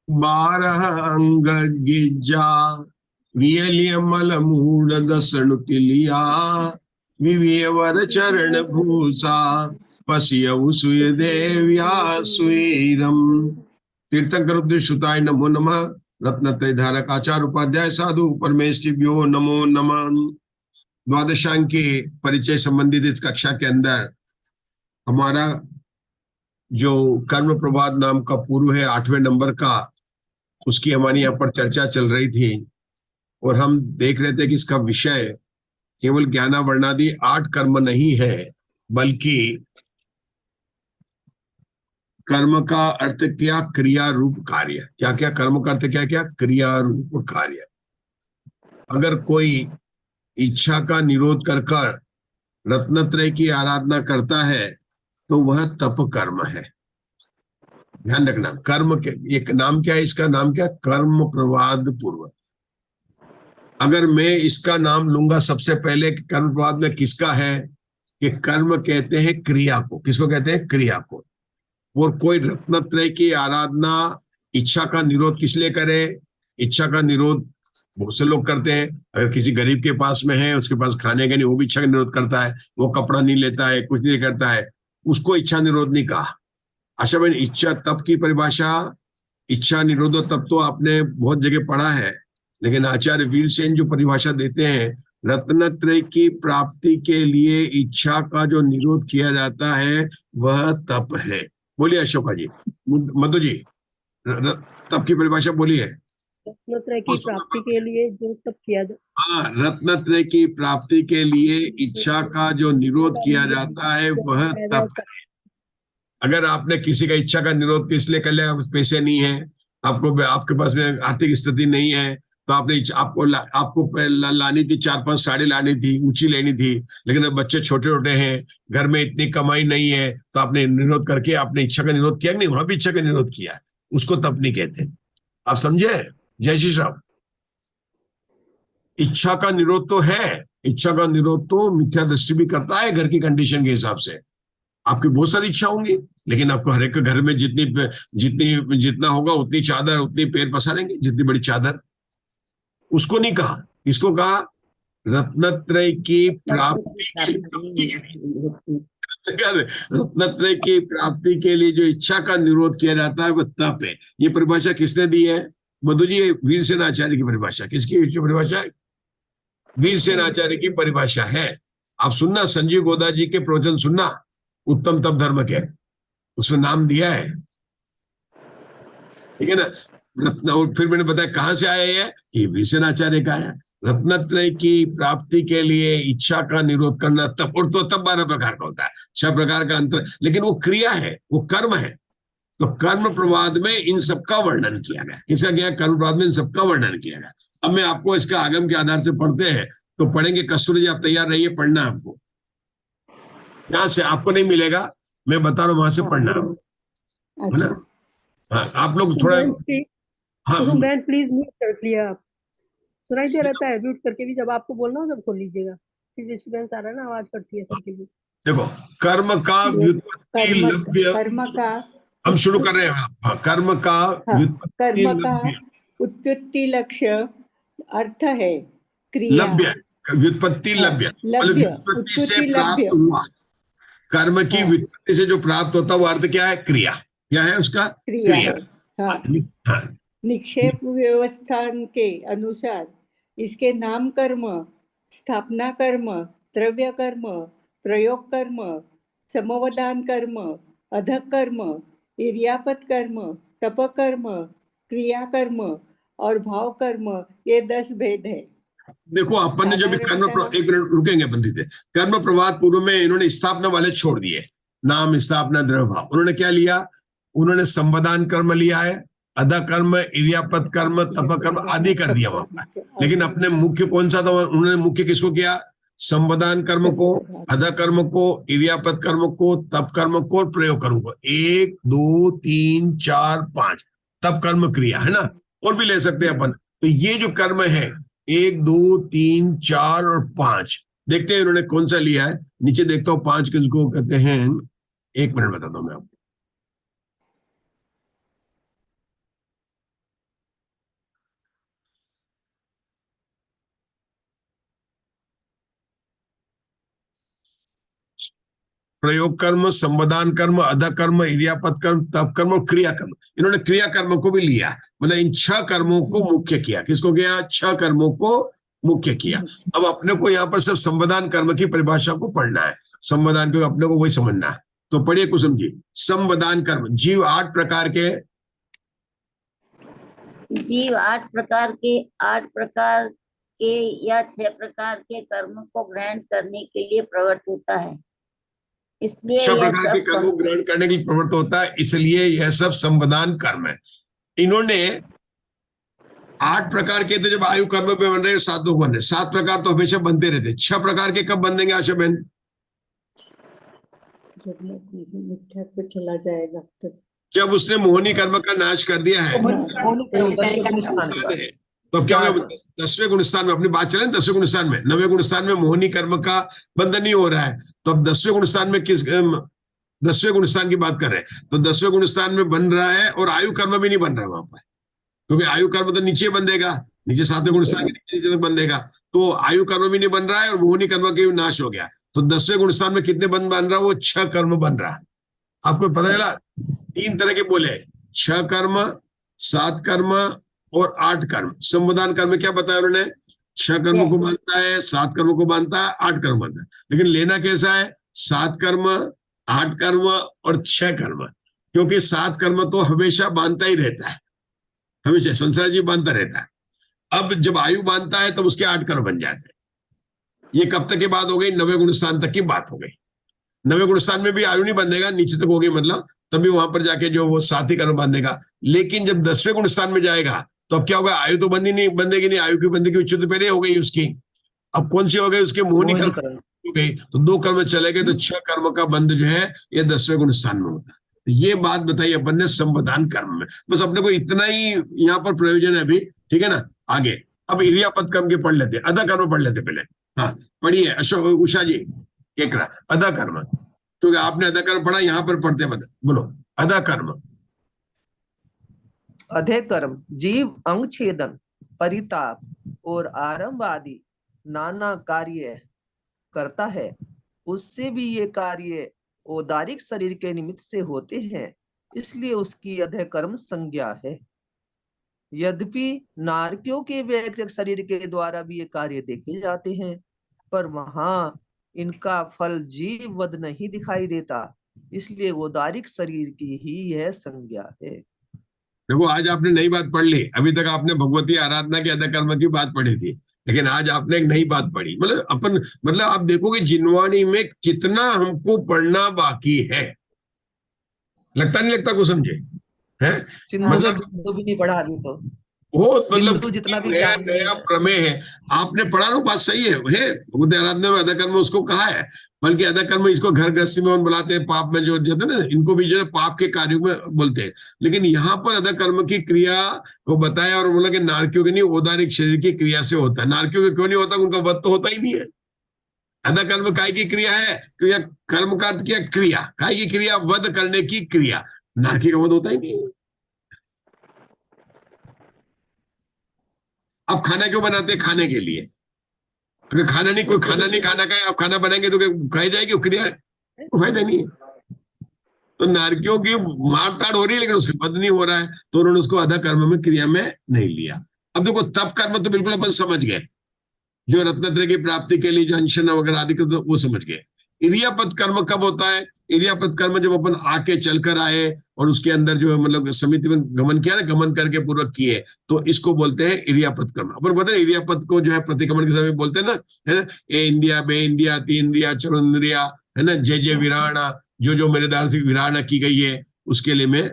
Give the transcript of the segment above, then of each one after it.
बारह अंग गिज्जा वियलियमल मूड दसणुतिलिया विवियवर चरण भूसा पसियउ सुय देव्या सुरम। तीर्थंकर उपदेश श्रुताय नमो नमः। रत्नत्रय धारक आचार्य उपाध्याय साधु परमेष्टिभ्यो नमो नमः। द्वादशांक के परिचय संबंधित इस कक्षा के अंदर हमारा जो कर्म प्रवाद नाम का पूर्व है 8वें नंबर का, उसकी हमारी यहाँ पर चर्चा चल रही थी और हम देख रहे थे कि इसका विषय केवल ज्ञाना वर्णादि 8 कर्म नहीं है, बल्कि कर्म का अर्थ क्या, क्रिया रूप कार्य। क्या क्या कर्म का अर्थ क्या क्या, क्रिया रूप कार्य। अगर कोई इच्छा का निरोध कर कर रत्नत्रय की आराधना करता है तो वह तप कर्म है। ध्यान रखना, कर्म के एक नाम क्या है, इसका नाम क्या, कर्म प्रवाद पूर्व। अगर मैं इसका नाम लूंगा सबसे पहले कर्म प्रवाद में किसका है, कि कर्म कहते हैं क्रिया को। किसको कहते हैं, क्रिया को। और कोई रत्नत्रय की आराधना इच्छा का निरोध किस लिए करे, इच्छा का निरोध बहुत से लोग करते हैं। अगर किसी गरीब के पास में है, उसके पास खाने का नहीं, वो भी इच्छा का निरोध करता है, वो कपड़ा नहीं लेता है, कुछ नहीं करता है, उसको इच्छा निरोध नहीं कहा। अच्छा भाई, इच्छा तप की परिभाषा, इच्छा निरोध तप तो आपने बहुत जगह पढ़ा है, लेकिन आचार्य वीरसेन जो परिभाषा देते हैं, रत्नत्रय की प्राप्ति के लिए इच्छा का जो निरोध किया जाता है वह तप है। बोलिए अशोका जी, मधु जी, तप की परिभाषा बोलिए। रत्नत्रय की प्राप्ति के लिए जो तप किया जाता, हाँ, रत्नत्रय की प्राप्ति के लिए इच्छा का जो निरोध किया जाता है वह तप है। अगर आपने किसी का इच्छा का निरोध किस लिए कर लिया, पैसे नहीं है आपको, आपके पास में आर्थिक स्थिति नहीं है, तो आपने आपको लानी थी 4-5 साड़ी लानी थी, ऊंची लेनी थी, लेकिन अब बच्चे छोटे छोटे हैं, घर में इतनी कमाई नहीं है, तो आपने निरोध करके आपने इच्छा का निरोध किया नहीं, वहां भी इच्छा का निरोध किया, उसको तप नहीं कहते। आप समझे? जय श्री राम। इच्छा का निरोध तो है, इच्छा का निरोध तो मिथ्या दृष्टि भी करता है घर की कंडीशन के हिसाब से। आपकी बहुत सारी इच्छा होंगी, लेकिन आपको हर एक घर में जितना होगा उतनी चादर, उतनी पैर पसारेंगे, जितनी बड़ी चादर। उसको नहीं कहा, इसको कहा रत्नत्रय की प्राप्ति। रत्नत्रय की प्राप्ति के लिए जो इच्छा का निरोध किया जाता है वह तप है। ये परिभाषा किसने दी है मधु जी? वीरसेन आचार्य की परिभाषा। किसकी परिभाषा? वीरसेन आचार्य की परिभाषा है। आप सुनना, संजीव गोदा जी के प्रवचन सुनना, उत्तम तप धर्म के, उसमें नाम दिया है, ठीक है ना। रत्न, और फिर मैंने बताया कहां से आया है, ये वीरसेन आचार्य का है। रत्नत्रय की प्राप्ति के लिए इच्छा का निरोध करना तप, और तो तब 12 प्रकार का होता है, 6 प्रकार का अंतर, लेकिन वो क्रिया है, वो कर्म है। तो कर्म प्रवाद में इन सबका वर्णन किया गया। किसका गया? कर्म प्रवाद में इन सबका वर्णन किया गया। अब मैं आपको इसका आगम के आधार से पढ़ते हैं, तो पढ़ेंगे। कस्तूरी जी आप तैयार रहिए, पढ़ना आपको। यहां से आपको नहीं मिलेगा, मैं बता रहा हूं, वहां से पढ़ना है ना। हाँ, आप लोग थोड़ा, हाँ प्लीज म्यूट कर लिया आप, सुनाई दे रहता है, म्यूट करके भी जब आपको बोलना हो जब खोल लीजिएगा, फिर डिस्टर्बेंस आ रहा है ना, आवाज करती है सबके लिए। देखो, कर्म का व्युत्पत्ति लभ्य, कर्म का हम शुरू कर रहे हैं। हाँ, कर्म का उत्पत्ति लक्ष्य अर्थ है क्रिया, लभ्य, व्युत्पत्ति लभ्य, व्युत्पत्ति से प्राप्त हुआ। कर्म की व्युत्पत्ति से जो प्राप्त होता है वो अर्थ क्या है? क्रिया। क्या है उसका? क्रिया। हाँ। निक्षेप व्यवस्थान के अनुसार इसके नाम कर्म, स्थापना कर्म, द्रव्य कर्म, प्रयोग कर्म, समवदान कर्म, अधक कर्म, इर्यापत कर्म, तप कर्म, क्रिया कर्म और भाव कर्म, ये 10 भेद है। देखो, अपन ने जो भी कर्म, एक मिनट रुकेंगे पंडित, कर्म प्रवाद पूर्व में इन्होंने स्थापना वाले छोड़ दिए, नाम, स्थापना, द्रव्य, भाव। उन्होंने क्या लिया? उन्होंने संवदान कर्म लिया है, अधा कर्म, इर्यापत कर्म, तप कर्म आदि कर दिया वहां पर। लेकिन अपने मुख्य कौन सा था? उन्होंने मुख्य किसको किया? संवदान कर्म को, अधा कर्म को, इर्यापत कर्म को, तप कर्म को और प्रयोग कर्म को। 1 2 3 4 5 तप कर्म क्रिया है ना, और भी ले सकते हैं अपन। तो ये जो कर्म है 1 2 3 4 और 5। देखते हैं इन्होंने कौन सा लिया है। नीचे देखता हूँ 5 किसको कहते हैं। 1 मिनट बताता हूँ मैं आपको। प्रयोग कर्म, संवदान कर्म, अधा कर्म, इरियापत कर्म, तप कर्म और क्रिया कर्म। इन्होंने क्रिया कर्म को भी लिया, मतलब इन 6 कर्मों को मुख्य किया। किसको किया? 6 कर्मों को मुख्य किया। अब अपने को यहाँ पर सिर्फ संवदान कर्म की परिभाषा को पढ़ना है। संवदान को अपने को वही समझना है। तो पढ़िए कुसुम जी। संवदान कर्म, जीव 8 प्रकार के, जीव 8 प्रकार के या 6 प्रकार के कर्म को ग्रहण करने के लिए प्रवृत्त होता है। इसलिए 6 यह प्रकार के सब कर्म को ग्रहण करने के लिए प्रवृत्त होता है, इसलिए यह सब संवदान कर्म है। इन्होंने 8 प्रकार के थे जब आयु कर्म पे बन रहे, 7 बन रहे। 7 प्रकार तो हमेशा बनते रहते। 6 प्रकार के कब बन देंगे आशा बहन? जब मिथ्या पे चला जाएगा तब। जब उसने मोहनी कर्म का नाश कर दिया है, तो अब क्या होगा? 10वें गुणस्थान में अपनी बात चले, 10वें गुणस्थान में, 9वें गुणस्थान में मोहनी कर्म का बंधन नहीं हो रहा है। तो अब 10वें गुणस्थान में 10वें गुणस्थान की बात कर रहे हैं। तो 10वें गुणस्थान में बन रहा है और आयु कर्म भी नहीं बन रहा है वहां पर, क्योंकि आयु कर्म तो नीचे बंधेगा, नीचे 7वें गुणस्थान के नीचे तक बंधेगा। तो आयु कर्म भी नहीं बन रहा है और मोहनी कर्म का भी नाश हो गया। तो 10वें गुणस्थान में कितने बन रहा है? वो 6 कर्म बन रहा है। आपको पता चला? 3 तरह के बोले, 6 कर्म, 7 कर्म और 8 कर्म। संवदान कर्म क्या बताया उन्होंने? 6 कर्म को मानता है, 7 कर्म को मानता है, 8 कर्म मानता है। लेकिन लेना कैसा है? 7 कर्म, 8 कर्म और 6 कर्म, क्योंकि 7 कर्म तो हमेशा बांधता ही रहता है, हमेशा संसार जी बांधता रहता है। अब जब आयु बांधता है तब उसके 8 कर्म बन जाते हैं। ये कब तक की बात हो गई? 9वें गुणस्थान तक की बात हो गई। 9वें गुणस्थान में भी आयु नहीं बंधेगा, नीचे तक होगी, मतलब तभी वहां पर जाके जो वो 7 ही कर्म बांधेगा। लेकिन जब 10वें गुणस्थान में जाएगा तो अब क्या होगा? आयु तो बंधेगी नहीं, आयु की बंधेगी उच्च तो पहले हो गई उसकी। अब कौन सी हो गई? उसके मोहनी कर्म हो गई। तो 2 कर्म चले गए, तो 6 कर्म का बंध जो है ये 10वें गुणस्थान में होता है। तो ये बात बताई अपन ने संवदान कर्म में। बस अपने को इतना ही यहाँ पर प्रयोजन है अभी, ठीक है ना। आगे अब इरियापत कर्म के पढ़ लेते, अधा कर्म पढ़ लेते पहले। हाँ पढ़िए अशोक, उषा जी एक अधा कर्म, क्योंकि आपने अधा कर्म पढ़ा, यहाँ पर पढ़ते बने, बोलो अधा कर्म। अधे कर्म जीव अंग छेदन, परिताप और आरंभ आदि नाना कार्य करता है। उससे भी ये कार्य औदारिक शरीर के निमित्त से होते हैं, इसलिए उसकी अधे कर्म संज्ञा है। यद्यपि नारकियों के वैयक्तिक शरीर के द्वारा भी ये कार्य देखे जाते हैं, पर वहां इनका फल जीव वध नहीं दिखाई देता, इसलिए औदारिक शरीर की ही यह संज्ञा है। देखो आज आपने नई बात पढ़ ली। अभी तक आपने भगवती आराधना के अधा कर्म की बात पढ़ी थी, लेकिन आज आपने एक नई बात पढ़ी। मतलब आप देखोगे जिनवाणी में कितना हमको पढ़ना बाकी है। लगता नहीं लगता कुछ समझे है? सिंधु में बिंदु भी नहीं पढ़ा अभी तो, बहुत मतलब बिंदु जितना भी नया ज्ञान नहीं नया है। प्रमेय है। आपने पढ़ा ना, बात सही है भगवती आराधना में अधा कर्म उसको कहा है, बल्कि अधा कर्म इसको घर गृहस्थी में बुलाते हैं, पाप में जो जाते ना, इनको भी जो है पाप के कार्यों में बोलते हैं। लेकिन यहाँ पर अधा कर्म की क्रिया को बताया और बोला कि नारकियों के नहीं, औदारिक शरीर की क्रिया से होता है। नारकियों के क्यों नहीं होता? उनका वध तो होता ही नहीं है। अधा कर्म काय की क्रिया है? क्रिया कर्म का अर्थ क्या? क्रिया। काय की क्रिया? वध करने की क्रिया। नारकी का वध होता ही नहीं है। अब खाना क्यों बनाते हैं? खाने के लिए। अगर खाना नहीं, कोई खाना नहीं खाना का है, आप खाना बनाएंगे तो खाई जाएगी क्रिया, फायदा नहीं है। तो नारकियों की मारताड़ हो रही है, लेकिन उसका वध नहीं हो रहा है, तो उन्होंने उसको अधा कर्म में क्रिया में नहीं लिया। अब देखो तप कर्म तो बिल्कुल अपन समझ गए, जो रत्नत्रय की प्राप्ति के लिए जो अनशन वगैरह आदि तो वो समझ गए। इरियापत कर्म कब होता है? इरियापत कर्म जब अपन आके चलकर आए और उसके अंदर जो है मतलब समिति में गमन किया ना, गमन करके पूर्वक किए, तो इसको बोलते हैं इरियापत कर्म। अपन बोलते हैं इरियापत को जो है प्रतिगमन के समय बोलते हैं ना, है ना, ए इंद्रिया, बे इंद्रिया, ती इंद्रिया, चरो इंद्रिया, है ना, जय जय विराणा, जो जो मेरे द्वारा से विराणा की गई है उसके लिए मैं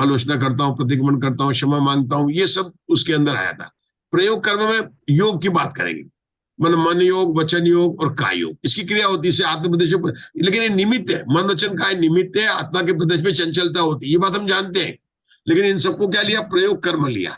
आलोचना करता हूँ, प्रतिगमन करता हूँ, क्षमा मांगता हूँ, ये सब उसके अंदर आया था। प्रयोग कर्म में योग की बात करेंगे, मन योग, वचन योग और काय योग, इसकी क्रिया होती है आत्म प्रदेश। लेकिन ये निमित्त है, मन वचन काय निमित्त है, आत्मा के प्रदेश में चंचलता होती है, ये बात हम जानते हैं। लेकिन इन सबको क्या लिया? प्रयोग कर्म लिया।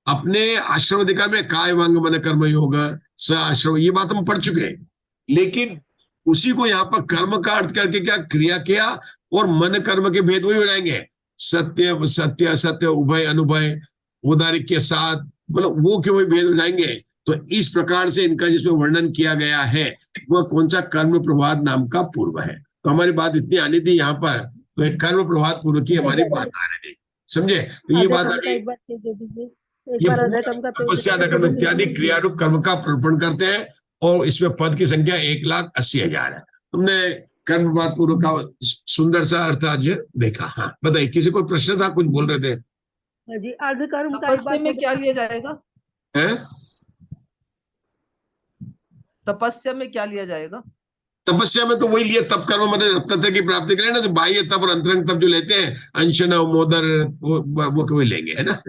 अपने आश्रम अधिकार में काय वांग मन कर्म योग स आश्रम, ये बात हम पढ़ चुके हैं। लेकिन उसी को यहाँ पर कर्म का अर्थ करके क्या क्रिया किया, और मन कर्म के भेद वही हो जाएंगे, सत्य सत्य असत्य उभय अनुभय उदारिक के साथ, मतलब वो क्यों भेद हो जाएंगे। तो इस प्रकार से इनका जिसमें वर्णन किया गया है वह कौन सा कर्म प्रभात नाम का पूर्व है। तो हमारी बात इतनी आनी थी यहाँ पर, तो एक कर्म प्रभात पूर्व की हमारी बात आ रही थी, समझे। तो ये आधे बात कर्म आ का गई। एक बार पेज दे दीजिए, एक ये बार आधे कर्म का पेज तपस्या कर्म इत्यादि क्रिया रूप कर्म का प्रवर्तन करते हैं, और इसमें पद की संख्या 1,80,000 है। तुमने कर्म प्रभात पूर्व का सुंदर सा अर्थ आज देखा। हाँ बताइए, किसी को प्रश्न था, कुछ बोल रहे थे। जी, अर्ध कर्म का एक तपस्या बार में क्या लिया जाएगा? हैं? तपस्या में क्या लिया जाएगा? तपस्या में तो वही लिया, तप कर्म मतलब रत्नत्रय की प्राप्ति के लिए ना, जो बाह्य तप और अंतरंग तप जो लेते हैं, अंशन मोदर, वो कोई लेंगे, है ना।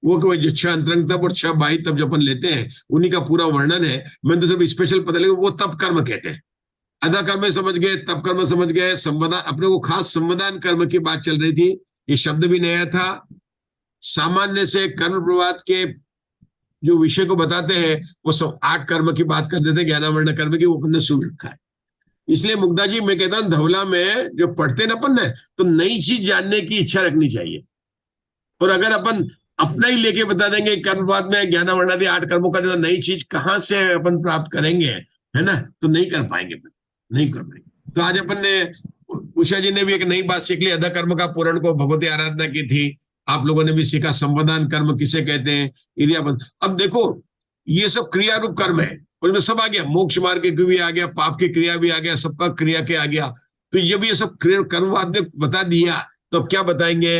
वो कोई जो 6 अंतरंग तप और 6 बाह्य तप जो अपन लेते हैं, उन्हीं का पूरा वर्णन है। मैंने तो सिर्फ स्पेशल पता लगा, वो तप कर्म कहते हैं। अधा कर्म समझ गए, तप कर्म समझ गए, संवदान, अपने को खास संवदान कर्म की बात चल रही थी, ये शब्द भी नया था। सामान्य से कर्म प्रभात के जो विषय को बताते हैं वो सब 8 कर्म की बात करते थे, ज्ञानावर्ण कर्म की, वो अपन ने सुन रखा है। इसलिए मुग्धा जी मैं कहता हूं, धवला में जो पढ़ते ना अपन ने, तो नई चीज जानने की इच्छा रखनी चाहिए। और अगर अपन अपना ही लेके बता देंगे कर्मवाद में ज्ञानावरणादि 8 कर्मों का, तो नई चीज कहां से अपन प्राप्त करेंगे, है ना। तो नहीं कर पाएंगे, नहीं कर पाएंगे। तो आज अपन ने, उषा जी ने भी एक नई बात सीख ली, अधा कर्म का पूर्ण को भगवती आराधना की थी। आप लोगों ने भी सीखा संवदान कर्म किसे कहते हैं, इरियापद। अब देखो ये सब क्रिया रूप कर्म है, और इसमें सब आ गया, मोक्ष मार्ग की भी आ गया, पाप की क्रिया भी आ गया, सबका क्रिया के आ गया। तो ये भी ये सब कर्मवाद ने बता दिया, तो अब क्या बताएंगे।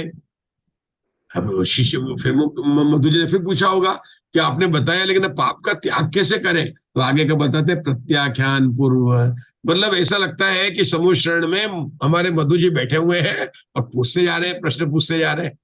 अब शिष्य फिर मधु जी ने फिर पूछा होगा कि आपने बताया, लेकिन पाप का त्याग कैसे करें। तो आगे का बताते प्रत्याख्यान पूर्व, मतलब ऐसा लगता है कि समूह शरण में हमारे मधु जी बैठे हुए हैं और पूछते जा रहे हैं, प्रश्न पूछते जा रहे हैं।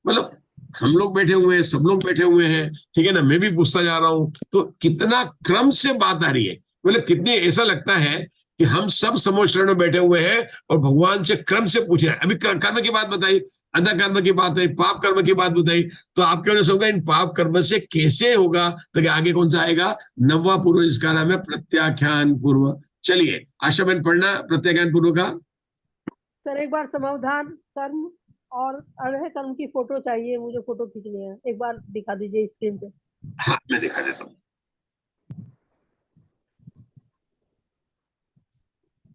मतलब हम लोग बैठे हुए हैं, सब लोग बैठे हुए हैं, ठीक है ना, मैं भी पूछता जा रहा हूं। तो कितना क्रम से बात आ रही है, मतलब कितने, ऐसा लगता है कि हम सब समूह शरण में बैठे हुए हैं और भगवान से क्रम से पूछ रहे हैं। अभी कर्म की बात बताई, अधा कर्म की बात है, पाप कर्म की बात बताई, तो आपके होने से होगा इन पाप कर्म से कैसे होगा, तो आगे कौन सा आएगा, 9वां पूर्व, जिसका नाम है प्रत्याख्यान पूर्व। चलिए आशा बहन पढ़ना प्रत्याख्यान पूर्व का। सर एक बार समाधान कर्म और अर्ध कर्म की फोटो चाहिए, मुझे फोटो खींचनी है, एक बार दिखा दीजिए स्क्रीन पे। हाँ मैं दिखा देता हूँ,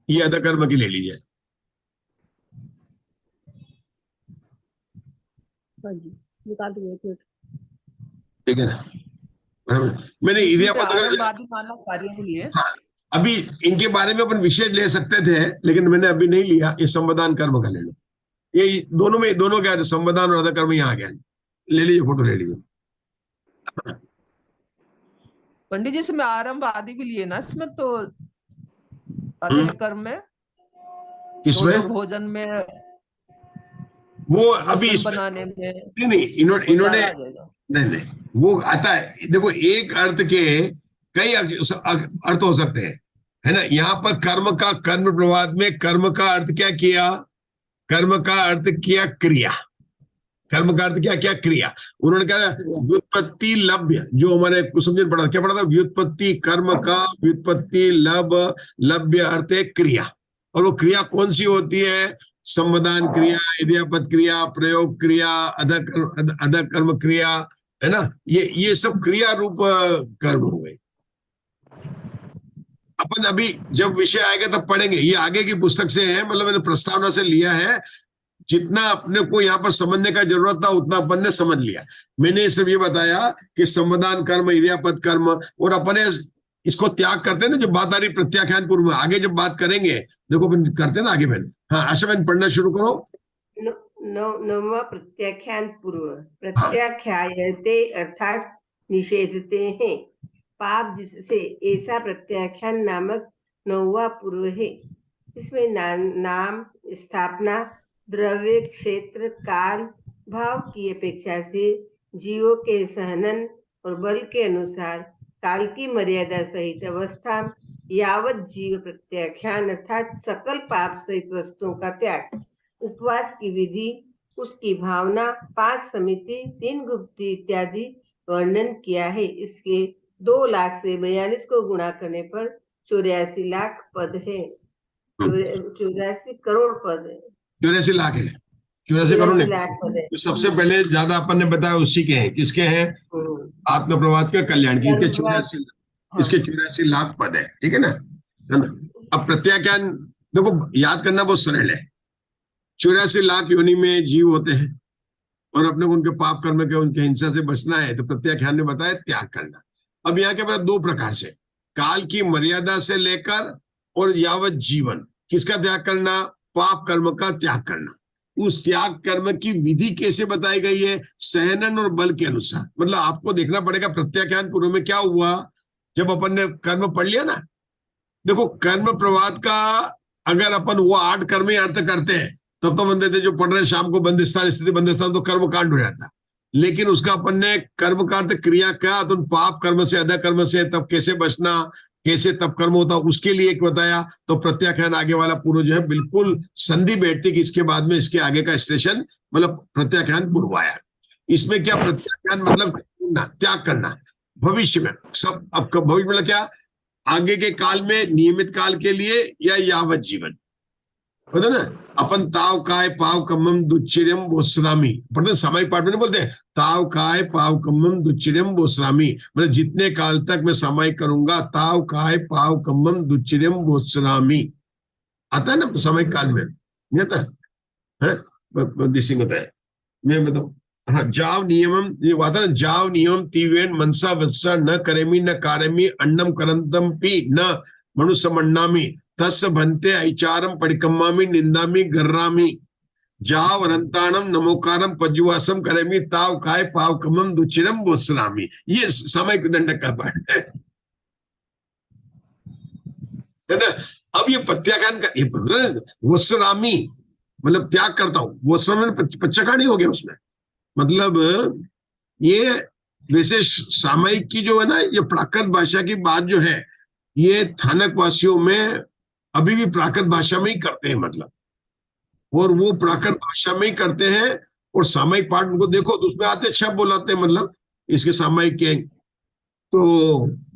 ये अधा कर्म की ले लीजिए। हाँ जी, निकाल दीजिए। ठीक है ना, मैंने इसमें इरियापद आरंभवादी मानव कार्य के लिए। हाँ, अभी इनके बारे में अपन विशेष ले सकते थे, लेकिन मैंने अभी नहीं लिया। ये संवदान कर्म का ले लो, ये दोनों में, दोनों क्या है, संवदान और अधा कर्म यहाँ आ गया। ले लीजिए, फोटो ले लीजिए। पंडित जी इसमें आरंभ आदि भी लिए ना इसमें, तो अधे कर्म में, किसमें, भोजन में, वो अभी भोजन इसमें बनाने में, नहीं, इन्होंने सारा आ जाएगा। नहीं, वो आता है। देखो एक अर्थ के कई अर्थ हो सकते हैं, है ना। यहाँ पर कर्म का, कर्म प्रवाद में कर्म का अर्थ क्या किया, कर्म का अर्थ किया क्रिया, कर्म का अर्थ क्या किया क्रिया। उन्होंने कहा व्युत्पत्ति लभ्य, जो हमारे कुसुम पढ़ा, क्या पढ़ा था, व्युत्पत्ति कर्म का, व्युत्पत्ति लभ्य अर्थ है क्रिया। और वो क्रिया कौन सी होती है, संवदान क्रिया, इरियापद क्रिया, प्रयोग क्रिया, अध कर्म क्रिया, है ना। ये सब क्रिया रूप कर्म हो गए। अपन अभी जब विषय आएगा तब पढ़ेंगे, ये आगे की पुस्तक से है, मतलब मैंने प्रस्तावना से लिया है। जितना अपने को यहाँ पर समझने का जरूरत था उतना अपन ने समझ लिया। मैंने सिर्फ ये बताया कि संवदान कर्म, इरियापद कर्म, और अपने इसको त्याग करते हैं ना, जो बात आ रही प्रत्याख्यान पूर्व में, आगे जब बात करेंगे देखो अपन करते हैं ना आगे। बहन हाँ आशा बहन पढ़ना शुरू करो। नवमा प्रत्याख्यान पूर्व, प्रत्याख्यायते अर्थात निषेधते हैं, पाप जिससे, ऐसा प्रत्याख्यान नामक 9वां पूर्व है। इसमें नाम, स्थापना, द्रव्य, क्षेत्र, काल, भाव की अपेक्षा से जीवों के सहनन और बल के अनुसार काल की मर्यादा सहित अवस्था यावत जीव प्रत्याख्यान अर्थात सकल पाप सहित वस्तुओं का त्याग, उपवास की विधि, उसकी भावना, 5 समिति, 3 गुप्ति इत्यादि वर्णन किया है। इसके 2 लाख से 42 को गुणा करने पर 84 लाख पद है। 84 करोड़ पद है। 84 लाख है, 84 करोड़ 84 नहीं। लाख पद है। तो सबसे पहले ज्यादा अपन ने बताया उसी के हैं, किसके हैं? हम्म, आत्मप्रभात के कल्याण की, इसके कर्मप्रभात, 84, हाँ। इसके 84 लाख पद है, ठीक है ना? अब प्रत्याख्यान देखो, याद करना बहुत सरल है। 84 लाख योनि में जीव होते हैं और अपने को उनके पाप कर्म के, उनके हिंसा से बचना है, तो प्रत्याख्यान ने बताया त्याग करना। अब यहाँ के बाद 2 प्रकार से, काल की मर्यादा से लेकर और यावत जीवन, किसका त्याग करना? पाप कर्म का त्याग करना। उस त्याग कर्म की विधि कैसे बताई गई है? सहनन और बल के अनुसार। मतलब आपको देखना पड़ेगा प्रत्याख्यान पूर्व में क्या हुआ जब अपन ने कर्म पढ़ लिया ना। देखो, कर्म प्रवाद का अगर अपन वो 8 कर्म ही अर्थ करते हैं तब तो बंदे थे जो पढ़ रहे शाम को बंदिस्तान स्थिति बंदिस्तान, तो कर्म कांड हो जाता। लेकिन उसका अपन ने कर्म का अर्थ क्रिया क्या, तो पाप कर्म से अदा कर्म से तब कैसे बचना, कैसे तब कर्म होता, उसके लिए एक बताया। तो प्रत्याख्यान आगे वाला पूर्व जो है बिल्कुल संधि बैठती कि इसके बाद में इसके आगे का स्टेशन मतलब प्रत्याख्यान पूर्व आया। इसमें क्या प्रत्याख्यान मतलब त्याग करना भविष्य में सब। अब भविष्य मतलब क्या? आगे के काल में, नियमित काल के लिए या यावत जीवन, पता ना? अपन ताव काय पाव कम्मम दुच्चिरम बोसरामी पढ़ते, सामायिक पाठ में नहीं बोलते ताव काय पाव कम्मम दुच्चिरम बोसरामी, मतलब जितने काल तक मैं सामायिक करूंगा, ताव काय पाव कम्मम दुच्चिरम बोसरामी आता है ना सामायिक काल में, नहीं आता है? दिसिंग होता है, मैं बताऊं। हाँ, जाव नियमम, ये आता है ना, जाव नियम तीवेन मनसा वत्सा न करेमी न कारेमी अन्नम करंतम पी न मनुष्य मन्नामी तस् भन्ते ऐचारम पडिकम्मामी निंदामी गर्रामी जाव रंताणम नमोकारम पज्जुवासम करेमी ताव काय पाव कमम दुचिरम बोसरामी। ये सामयिक दंडक का पाठ है ना? अब ये प्रत्याख्यान का ये वस्रामी मतलब त्याग करता हूं, वस्रामी पच्चकाणी हो गया उसमें। मतलब ये वैसे सामयिक की जो है ना, ये प्राकृत भाषा की बात जो है, ये थानक वासियों में अभी भी प्राकृत भाषा में ही करते हैं, मतलब, और वो प्राकृत भाषा में ही करते हैं। और सामयिक पाठ उनको देखो तो उसमें आते शब्द बोलाते हैं, मतलब इसके सामयिक के, तो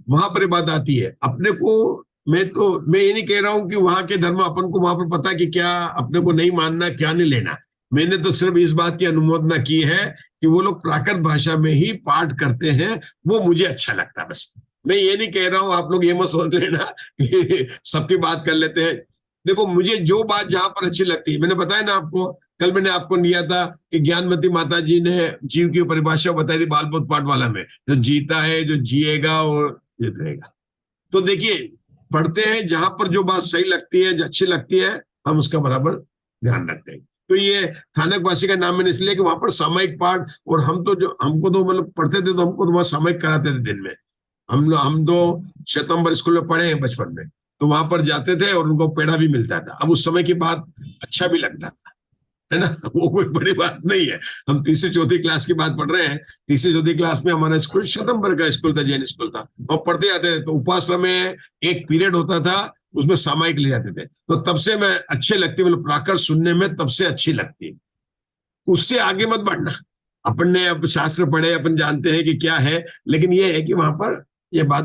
वहां पर बात आती है। अपने को मैं ये नहीं कह रहा हूं कि वहां के धर्म अपन को वहां पर पता कि क्या अपने को नहीं मानना, क्या नहीं लेना। मैंने तो सिर्फ इस बात की अनुमोदना की है कि वो लोग प्राकृत भाषा में ही पाठ करते हैं, वो मुझे अच्छा लगता है। बस मैं ये नहीं कह रहा हूं, आप लोग ये मत सोच लेना कि सबकी बात कर लेते हैं। देखो, मुझे जो बात जहां पर अच्छी लगती है, मैंने बताया ना आपको, कल मैंने आपको दिया था कि ज्ञानमती माता जी ने जीव की परिभाषा बताई थी बालबोध पाठ वाला में, जो जीता है, जो जिएगा और जीत रहेगा। तो देखिए, पढ़ते हैं जहां पर जो बात सही लगती है, जो अच्छी लगती है, हम उसका बराबर ध्यान रखते हैं। तो ये थानक वासी का नाम मैंने इसलिए कि वहां पर सामयिक पाठ, और हम तो जो हमको तो मतलब पढ़ते थे तो हमको तो वहां सामयिक कराते थे दिन में। हम तो शतंबर स्कूल में पढ़े हैं बचपन में, तो वहां पर जाते थे और उनको पेड़ा भी मिलता था। अब उस समय की बात अच्छा भी लगता था, है ना? वो कोई बड़ी बात नहीं है। हम 3री-4री क्लास की बात पढ़ रहे हैं। 3री-4री क्लास में हमारा स्कूल शतंबर का स्कूल था, जैन स्कूल था, और पढ़ते जाते थे। तो उपासना में एक पीरियड होता था, उसमें सामायिक ले जाते थे। तो तब से मैं अच्छे लगती, मतलब प्राकृत सुनने में तब से अच्छी लगती। उससे आगे मत बढ़ना। अपन ने अब शास्त्र पढ़े, अपन जानते हैं कि क्या है, लेकिन ये है कि वहां पर ये बात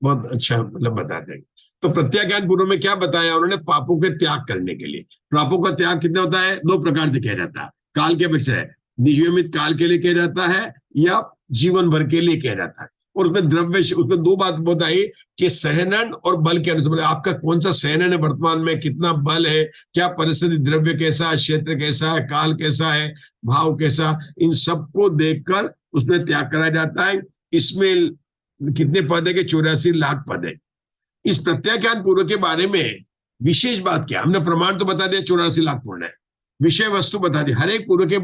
बहुत अच्छा मतलब बताते हैं। तो प्रत्याख्यान पूर्व में क्या बताया उन्होंने? पापों के त्याग करने के लिए। पापों का त्याग कितना होता है? 2 प्रकार से किया जाता है। काल के अपेक्षा है, नियमित काल के लिए किया जाता है या जीवन भर के लिए किया जाता है। और उसमें द्रव्य, उसमें 2 बात बताई कि सहनन और बल के अनुसार, आपका कौन सा सहनन है वर्तमान में, कितना बल है, क्या परिस्थिति, द्रव्य कैसा है, क्षेत्र कैसा है, काल कैसा है, भाव कैसा, इन सबको देखकर उसमें त्याग करा जाता है। इसमें कितने पद है? के 84 लाख पद है। इस प्रत्याख्यान पूर्व के बारे में विशेष बात क्या? हमने प्रमाण तो बता दिया 84 लाख पूर्ण है, विषय वस्तु बता दी। हर एक पूर्व के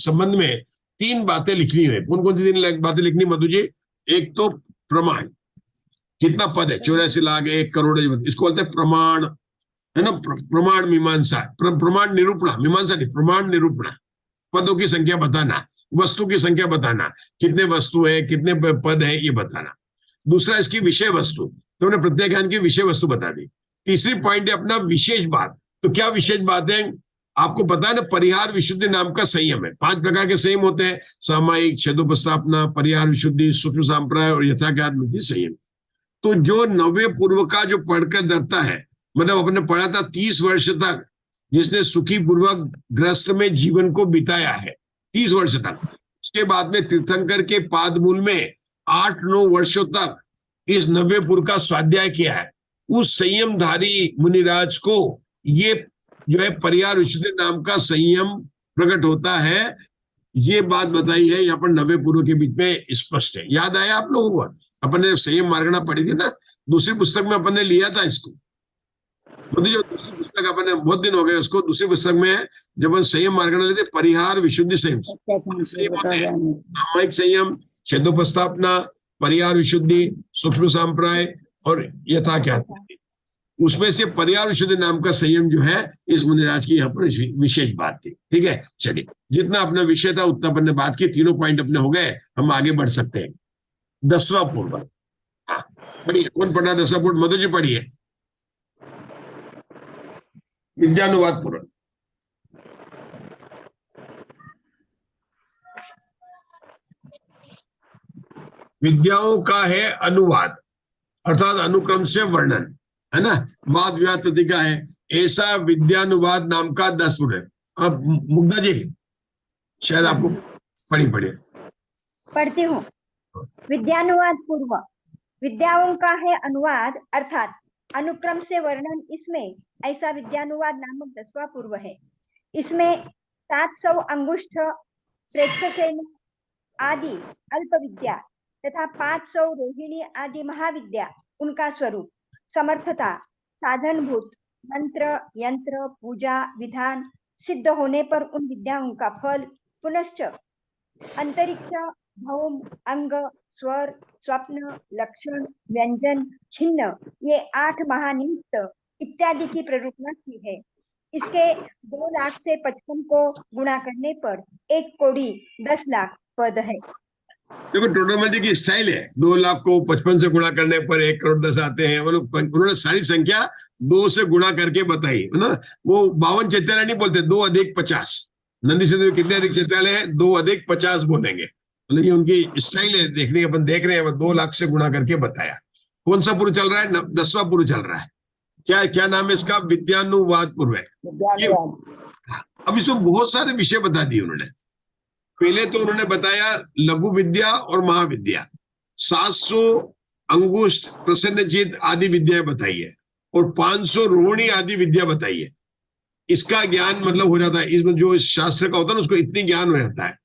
संबंध में 3 बातें लिखनी है। कौन कौन सी 3 बातें लिखनी मधु जी? एक तो प्रमाण, कितना पद है? 84 लाख, 1 करोड़, इसको बोलते हैं प्रमाण, है ना? प्रमाण मीमांसा, प्रमाण निरूपणा, मीमांसा नहीं, प्रमाण निरूपणा। पदों की संख्या बताना, वस्तु की संख्या बताना, कितने वस्तु है, कितने पद है, ये बताना। दूसरा इसकी विषय वस्तु, तो हमने प्रत्याख्यान की विषय वस्तु बता दी। तीसरी पॉइंट है अपना विशेष बात। तो क्या विशेष बात है? आपको पता है ना, परिहार विशुद्धि नाम का संयम है। 5 प्रकार के संयम होते हैं, सामायिक, छेदोपस्थापना, परिहार विशुद्धि, सूक्ष्म सांप्राय और यथाज्ञात बुद्धि संयम। तो जो नव्य पूर्व का जो पढ़कर डरता है, मतलब अपने पढ़ा था 30 वर्ष तक, जिसने सुखी पूर्वक ग्रस्त में जीवन को बिताया है 30 वर्ष तक, उसके बाद में तीर्थंकर के पादमूल में 8-9 वर्षों तक इस नव्य पूर्व का स्वाध्याय किया है, उस संयमधारी मुनिराज को ये जो है परिहार विशुद्धि नाम का संयम प्रकट होता है। ये बात बताई है यहाँ पर नव्य पूर्व के बीच में स्पष्ट है। याद आया आप लोगों को? अपन ने संयम मार्गणा पढ़ी थी ना, दूसरी पुस्तक में अपन ने लिया था इसको। तो जो दूसरी पुस्तक अपन ने, बहुत दिन हो गए उसको, दूसरी पुस्तक में जब अपन संयम मार्गणा लेते, परिहार विशुद्धि संयम होते हैं, सामायिक संयम, छेदोपस्थापना, परिहार विशुद्धि, सूक्ष्म सांप्राय और यथाज्ञात। उसमें से परिहार विशुद्धि नाम का संयम जो है इस मुनिराज की यहाँ पर विशेष बात थी। ठीक है, चलिए, जितना अपना विषय था उतना अपन ने बात की, तीनों पॉइंट अपने हो गए, हम आगे बढ़ सकते हैं। 10वां पूर्व, हाँ पढ़िए, कौन पढ़ा 10वां पूर्व? मधु जी पढ़िए। विद्यानुवाद पूर्व। विद्याओं का है अनुवाद, अर्थात अनुक्रम से वर्णन, है ना। वाद विवाद प्रतीका है, ऐसा विद्यानुवाद नाम का 10 पूर्व है। अब मुग्धा जी शायद आपको पढ़िए। पढ़ती हूँ। विद्यानुवाद पूर्व। विद्याओं का है अनुवाद अर्थात अनुक्रम से वर्णन, इसमें ऐसा विद्यानुवाद नामक 10वां पूर्व है। इसमें 700 अंगुष्ठ प्रेक्षसेन आदि अल्प विद्या तथा 500 रोहिणी आदि महाविद्या, उनका स्वरूप, समर्थता, साधनभूत, मंत्र, यंत्र, पूजा, विधान सिद्ध होने पर उन विद्याओं का फल, पुनश्च अंतरिक्ष, भौम, अंग, स्वर, स्वप्न, लक्षण, व्यंजन, छिन्न, ये 8 महानिमित्त इत्यादि की प्ररूपणा की है। इसके 2 लाख से 55 को गुणा करने पर 1 कोड़ी 10 लाख पद है। देखो टोटोलॉजी की स्टाइल है, 2 लाख को 55 से गुणा करने पर 1 करोड़ 10 आते हैं। उन्होंने सारी संख्या 2 से गुणा करके बताई है ना। वो 52 चैत्यालय नहीं बोलते, 2 अधिक 50। नंदी से कितने अधिक चैत्यालय है? 2 अधिक 50 बोलेंगे। मतलब ये उनकी स्टाइल है देखने, अपन देख रहे हैं, 2 लाख से गुणा करके बताया। कौन सा पूर्व चल रहा है? 10वां पूर्व चल रहा है। क्या नाम है इसका? विद्यानुवाद पूर्व है। अब इसमें बहुत सारे विषय बता दिए उन्होंने। पहले तो उन्होंने बताया लघु विद्या और महाविद्या, 700 अंगुष्ठ, प्रसन्नचित आदि विद्या बताई है, और 500 रोहिणी आदि विद्या बताई है। इसका ज्ञान मतलब हो जाता है, इसमें जो शास्त्र का होता है ना, उसको इतनी ज्ञान हो जाता है।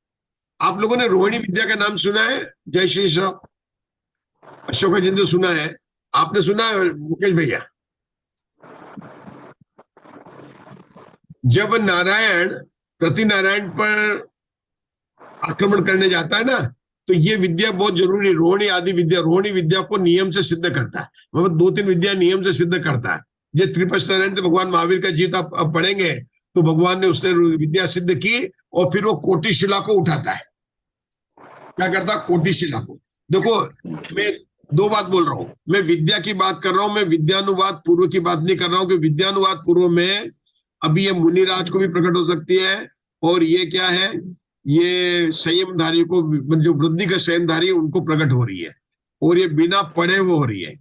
आप लोगों ने रोहिणी विद्या का नाम सुना है? जय श्री राम। अशोक जिंदू सुना है? आपने सुना है मुकेश भैया? जब नारायण प्रतिनारायण पर आक्रमण करने जाता है ना, तो ये विद्या बहुत जरूरी, रोहिणी आदि विद्या। रोहिणी विद्या को नियम से सिद्ध करता है, मतलब 2-3 विद्या नियम से सिद्ध करता है। ये त्रिपष्ट नारायण तो भगवान महावीर का जीत आप पढ़ेंगे, तो भगवान ने उसने विद्या सिद्ध की, और फिर वो कोटि शिला को उठाता है। क्या करता? कोटि शिला को। देखो मैं 2 बात बोल रहा हूं, मैं विद्या की बात कर रहा हूं, मैं विद्यानुवाद पूर्व की बात नहीं कर रहा हूं। कि विद्यानुवाद पूर्व में अभी ये मुनिराज को भी प्रकट हो सकती है, और ये क्या है, ये संयमधारी को, जो वृद्धि का संयमधारी है, उनको प्रकट हो रही है, और ये बिना पढ़े वो हो रही है।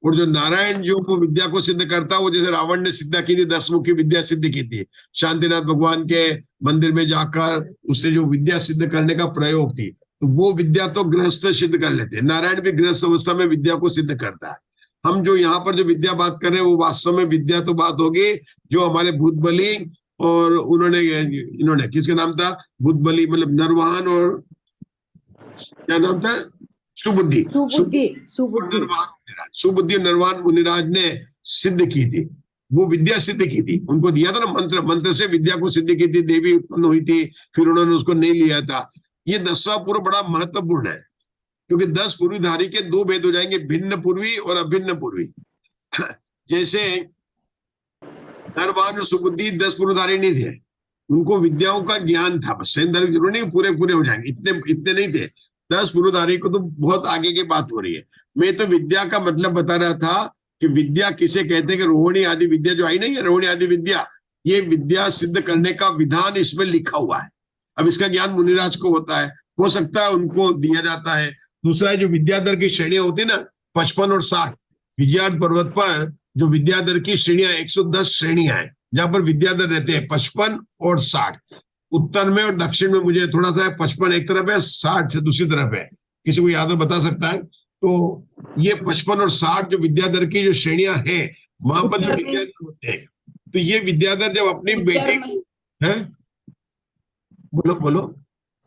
और जो नारायण जो वो विद्या को सिद्ध करता है, वो जैसे रावण ने सिद्ध की थी, 10 मुखी विद्या सिद्ध की थी, शांतिनाथ भगवान के मंदिर में जाकर उसने जो विद्या सिद्ध करने का प्रयोग थी, तो वो विद्या तो गृहस्थ सिद्ध कर लेते हैं। नारायण भी गृहस्थ अवस्था में विद्या को सिद्ध करता है। हम जो यहाँ पर जो विद्या बात कर रहे हैं, वो वास्तव में विद्या तो बात होगी जो हमारे भूत बलि और इन्होंने किसका नाम था? भूत बलि, मतलब नरवाहन, और क्या नाम था? सुबुद्धि नरवाहन मुनिराज ने सिद्ध की थी, वो विद्या सिद्ध की थी। उनको दिया था ना मंत्र से विद्या को सिद्ध की थी, देवी उत्पन्न हुई थी, फिर उन्होंने उसको नहीं लिया था। ये 10वां पूर्व बड़ा महत्वपूर्ण है, क्योंकि 10 पूर्वीधारी के 2 भेद हो जाएंगे, भिन्न पूर्वी और अभिन्न पूर्वी। जैसे नरवाहन और सुबुद्धि 10 पूर्वधारी नहीं थे, उनको विद्याओं का ज्ञान था, बस सैन्यधारी जरूर नहीं, पूरे हो जाएंगे, इतने नहीं थे। 10 पूर्वधारी को तो बहुत आगे की बात हो रही है। मैं तो विद्या का मतलब बता रहा था कि विद्या किसे कहते हैं, कि रोहिणी आदि विद्या जो आई नहीं है, रोहिणी आदि विद्या, ये विद्या सिद्ध करने का विधान इसमें लिखा हुआ है। अब इसका ज्ञान मुनिराज को होता है, हो सकता है उनको दिया जाता है। दूसरा है जो विद्याधर की श्रेणियां होती है ना, 55 और 60, विजयार्थ पर्वत पर जो विद्याधर की श्रेणियां 110 श्रेणियां हैं, जहां पर विद्याधर रहते हैं 55 और 60। उत्तर में और दक्षिण में मुझे थोड़ा सा 55 एक तरफ है, 60 दूसरी तरफ है, किसी को याद हो बता सकता है। तो ये 55 और 60 जो विद्याधर की जो श्रेणियां हैं, वहां पर जो विद्याधर होते हैं, तो ये विद्याधर जब अपनी बेटी है, बोलो बोलो,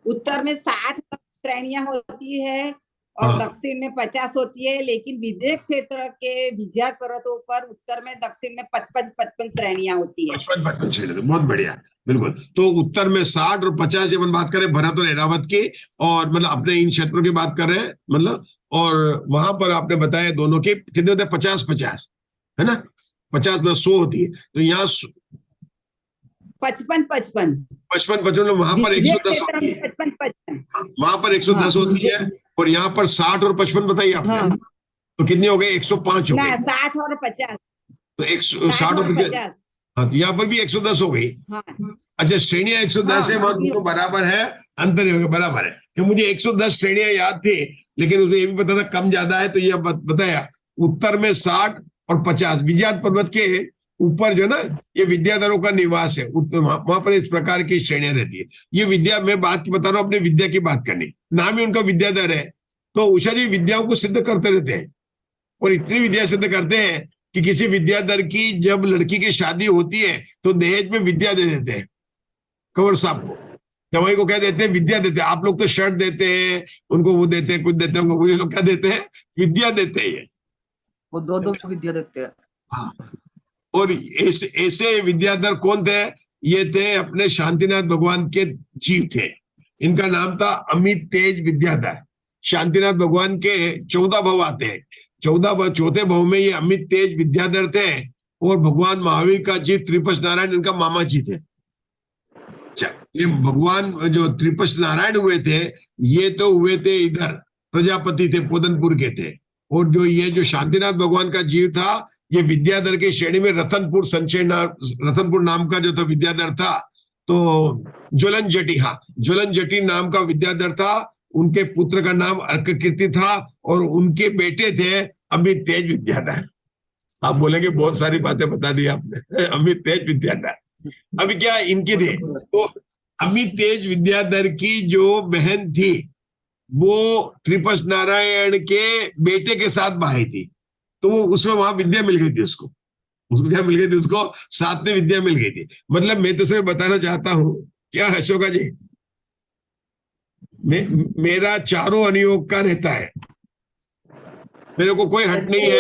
उत्तर में 60 श्रेणियां होती है और हाँ। दक्षिण में 50 होती है, लेकिन विदेह क्षेत्र के विजयार्थ पर्वतों पर उत्तर में दक्षिण में 55 श्रेणियां होती है। 55 श्रेणी, बहुत बढ़िया, बिल्कुल। तो उत्तर में 60 और 50 जब हम बात करें भरत और ऐरावत की, और मतलब अपने इन क्षेत्रों की बात कर रहे हैं, मतलब, और वहां पर आपने बताया दोनों के कितने होते हैं, 50-50 है ना, 50 + 100 होती है। तो यहाँ 55 वहां पर 110 होती है, 55 वहां पर 110 होती है, और यहाँ पर 60 और 55 बताइए आपने। हाँ। तो कितने हो गए, 105 हो ना, गए। 60 और 50, तो 60 और 50, हाँ, तो यहाँ पर भी 110 हो गई। हाँ। अच्छा, श्रेणियां 110 है, वहां दोनों बराबर है, अंतर नहीं होगा, बराबर है। कि मुझे 110 श्रेणियां याद थी, लेकिन उसमें ये भी पता था कम ज्यादा है, तो ये बताया उत्तर में 60 और 50 विजयार्थ पर्वत के ऊपर जो ना, ये विद्याधरों का निवास है, वहां पर इस प्रकार की श्रेणियां रहती है। ये विद्या, मैं बात की बता रहा हूँ, अपनी विद्या की बात करनी, नाम ही उनका विद्याधर है। तो उषा जी विद्याओं को सिद्ध करते रहते हैं, और इतनी विद्या सिद्ध करते हैं कि किसी विद्याधर की जब लड़की की शादी होती है तो दहेज में विद्या दे देते हैं, कंवर साहब को, जवाई को क्या देते हैं, विद्या देते हैं। आप लोग तो शर्ट देते हैं, उनको वो देते हैं, कुछ देते हैं, उनको ये लोग क्या देते हैं, विद्या देते हैं। वो दो विद्या देते हैं। हाँ, और ऐसे विद्याधर कौन थे, ये थे अपने शांतिनाथ भगवान के जीव थे। इनका नाम था अमित तेज विद्याधर। शांतिनाथ भगवान के 14 भव आते हैं, 14 भव में ये अमित तेज विद्याधर थे, और भगवान महावीर का जीव त्रिपश नारायण इनका मामा जी थे। अच्छा, ये भगवान जो त्रिपश नारायण हुए थे, ये तो हुए थे इधर प्रजापति थे, पोदनपुर के थे। और जो ये जो शांतिनाथ भगवान का जीव था, ये विद्याधर की श्रेणी में रतनपुर नाम का जो था विद्याधर था। तो ज्वलन जटी, हाँ, ज्वलन जटी नाम का विद्याधर था, उनके पुत्र का नाम अर्ककीर्ति था, और उनके बेटे थे अमित तेज विद्याधर। आप बोलेंगे बहुत सारी बातें बता दी आपने, अमित तेज विद्याधर। अभी क्या इनकी थी, तो अमित तेज विद्याधर की जो बहन थी, वो त्रिपश नारायण के बेटे के साथ भाई थी, तो वो उसमें वहां विद्या मिल गई थी उसको क्या मिल गई थी, उसको साथ में विद्या मिल गई थी। मतलब मैं तो सिर्फ बताना चाहता हूं, क्या अशोका जी, मेरा चारों अनुयोग का रहता है, मेरे को कोई हट नहीं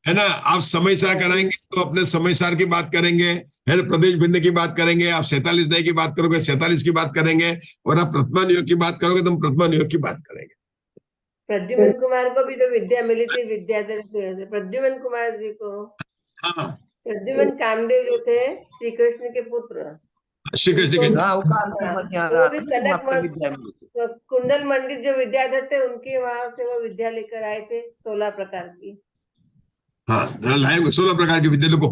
है ना। आप समय सार कराएंगे तो अपने समय सार की बात करेंगे, है ना, प्रदेश भिन्न की बात करेंगे, आप 47 नए की बात करोगे 47 की बात करेंगे, और आप प्रतिमा नियोग की बात करोगे तो हम प्रतिमा नियोग की बात करेंगे। प्रद्युमन कुमार को भी तो विद्या मिली थी विद्याधर से, प्रद्युमन कुमार जी को। हाँ, प्रद्युमन कामदेव जो थे श्री कृष्ण के पुत्र, श्री कृष्ण के, हाँ, वो काल समझ में आ रहा था कि वहाँ पर विद्या मिली थी। तो कुंडल मंडित जो विद्याधर थे, उनके वहां से वो विद्या लेकर आए थे 16 प्रकार की। हाँ, लाए 16 प्रकार की विद्या को,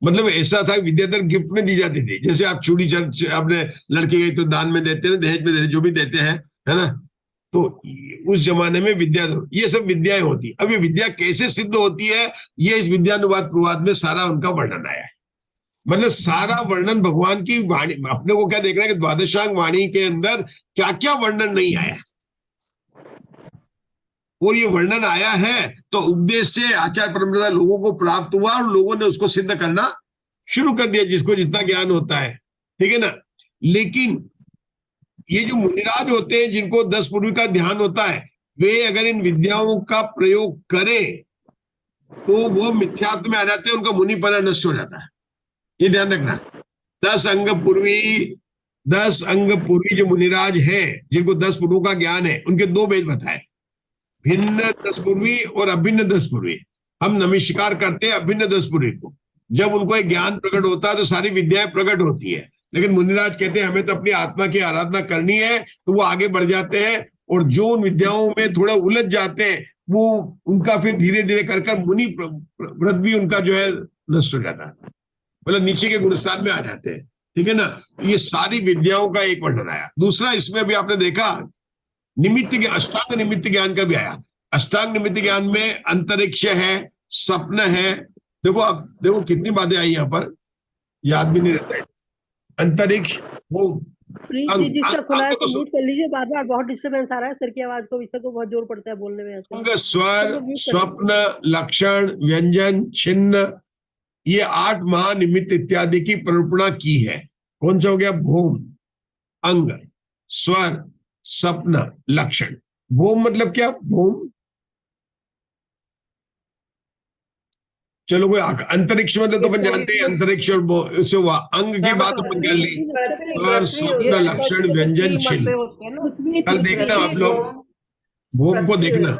मतलब ऐसा था विद्याधर गिफ्ट में दी जाती थी। जैसे आप चूड़ी चर्च आपने लड़की गई तो दान में देते हैं, दहेज में देते, जो भी देते हैं, है ना। तो उस जमाने में विद्या, ये सब विद्याएं होती। अब ये विद्या कैसे सिद्ध होती है, ये इस विद्यानुवाद प्रवाद में सारा उनका वर्णन आया है। मतलब सारा वर्णन भगवान की वाणी, अपने को क्या देखना है कि द्वादशांग वाणी के अंदर क्या क्या वर्णन नहीं आया, और ये वर्णन आया है तो उपदेश से आचार परंपरा लोगों को प्राप्त हुआ, और लोगों ने उसको सिद्ध करना शुरू कर दिया, जिसको जितना ज्ञान होता है, ठीक है ना। लेकिन ये जो मुनिराज होते हैं, जिनको 10 पूर्वी का ध्यान होता है, वे अगर इन विद्याओं का प्रयोग करें तो वो मिथ्यात्व में आ जाते हैं, उनका मुनिपना नष्ट हो जाता है। ये ध्यान रखना। 10 अंग पूर्वी जो मुनिराज हैं, जिनको 10 पूर्वों का ज्ञान है, उनके 2 भेद बताए, भिन्न 10 पूर्वी और अभिन्न 10 पूर्वी। हम नमस्कार करते हैं अभिन्न 10 पूर्वी को। जब उनको एक ज्ञान प्रकट होता है तो सारी विद्याएं प्रकट होती है। लेकिन मुनिराज कहते हैं हमें तो अपनी आत्मा की आराधना करनी है, तो वो आगे बढ़ जाते हैं, और जो उन विद्याओं में थोड़ा उलझ जाते हैं, वो उनका फिर धीरे धीरे कर मुनि व्रत भी उनका जो है नष्ट हो जाता है। मतलब नीचे के गुणस्थान में आ जाते हैं, ठीक है ना। ये सारी विद्याओं का एक वर्णन आया। दूसरा, इसमें भी आपने देखा निमित्त के अष्टांग निमित्त ज्ञान का भी आया। अष्टांग निमित्त ज्ञान में अंतरिक्ष है, स्वप्न है। देखो अब देखो कितनी बातें आई यहाँ पर, याद भी नहीं रहता है। अंतरिक्ष, वो प्लीज अंग, जिसका खुला है अंग तो तो म्यूट कर लीजिए, बार बार बहुत डिस्टरबेंस आ रहा है सर की आवाज को, विषय को बहुत जोर पड़ता है बोलने में ऐसे। अंग, स्वर, चलो म्यूट कर स्वप्न, लक्षण, व्यंजन, छिन्न, ये 8 महानिमित्त इत्यादि की प्ररूपणा की है। कौन सा हो गया? भूम, अंग, स्वर, स्वप्न, लक्षण। भूम मतलब क्या? भूम, चलो कोई अंतरिक्ष मतलब तो अपन जानते हैं, अंतरिक्ष और उससे हुआ। अंग की बात अपन कर ली, स्वर, स्वप्न, लक्षण, व्यंजन, छिन्न। कल देखना आप लोग भूम को देखना,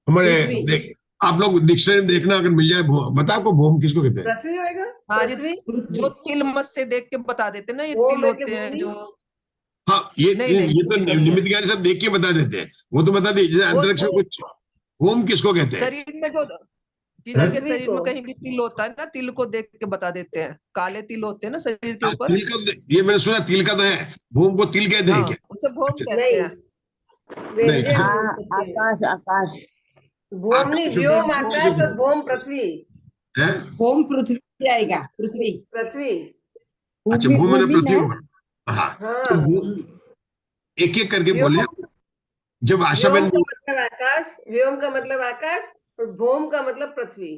हमारे देख आप लोग डिक्शनरी में देखना, अगर मिल जाए भूम। बता आपको भूम किसको कहते हैं? पृथ्वी होएगा, हाँ, पृथ्वी। जो तिल मत से देख के बता देते हैं ना, ये वो तिल मैं होते हैं भूमि? जो। हाँ, ये नहीं, नहीं, ये तो निमित्त ज्ञान सब देख के बता देते हैं। वो तो बता दीजिए, जैसे अंतरिक्ष में कुछ। भूम किसको कहते हैं? शरीर में जो किसी के पृथ्वी शरीर में को। कहीं भी तिल होता है ना, तिल को देख के बता देते हैं। काले तिल होते हैं ना शरीर के ऊपर। तिल का, ये मैंने सुना तिल का तो है। भूम को तिल कहते हैं हाँ, क्या? उसे भोम कहते नहीं, हैं। व्यंजन अच्छा। बोल सकते हैं। आकाश आकाश भूम नहीं, आकाश, व्योम भूम आकाश से और भूम पृथ्वी। है? होम पृथ्वी आएगा, पृथ्वी। पृथ्वी, अच्छा, भूमि- भूम मैंने भूमि पृथ्वी ना? होगा। हाँ, तो हाँ। एक एक करके व्योम, बोले। जब आशा व्योम बहन का मतलब आकाश, व्योम का मतलब आकाश, और भूम का मतलब पृथ्वी।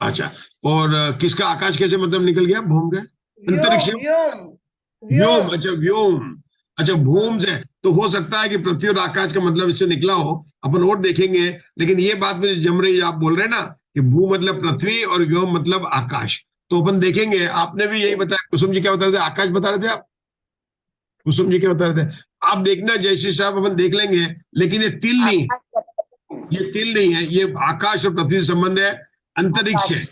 अच्छा, और किसका आकाश कैसे मतलब निकल गया? भूम का अंतरिक्ष, व्योम, व्योम, व्योम। व्योम। अच्छा, व्योम। अच्छा, भूम से तो हो सकता है कि पृथ्वी और आकाश का मतलब इससे निकला हो, अपन और देखेंगे। लेकिन ये बात मुझे जम रही है, आप बोल रहे हैं ना कि भू मतलब पृथ्वी और व्योम मतलब आकाश, तो अपन देखेंगे। आपने भी यही बताया। कुसुम जी क्या बता रहे थे? आकाश बता रहे थे आप? कुसुम जी क्या बता रहे थे? आप देखना जैसे साहब, अपन देख लेंगे। लेकिन ये तिल नहीं, ये तिल नहीं है, ये आकाश और पृथ्वी से संबंध है, अंतरिक्ष है।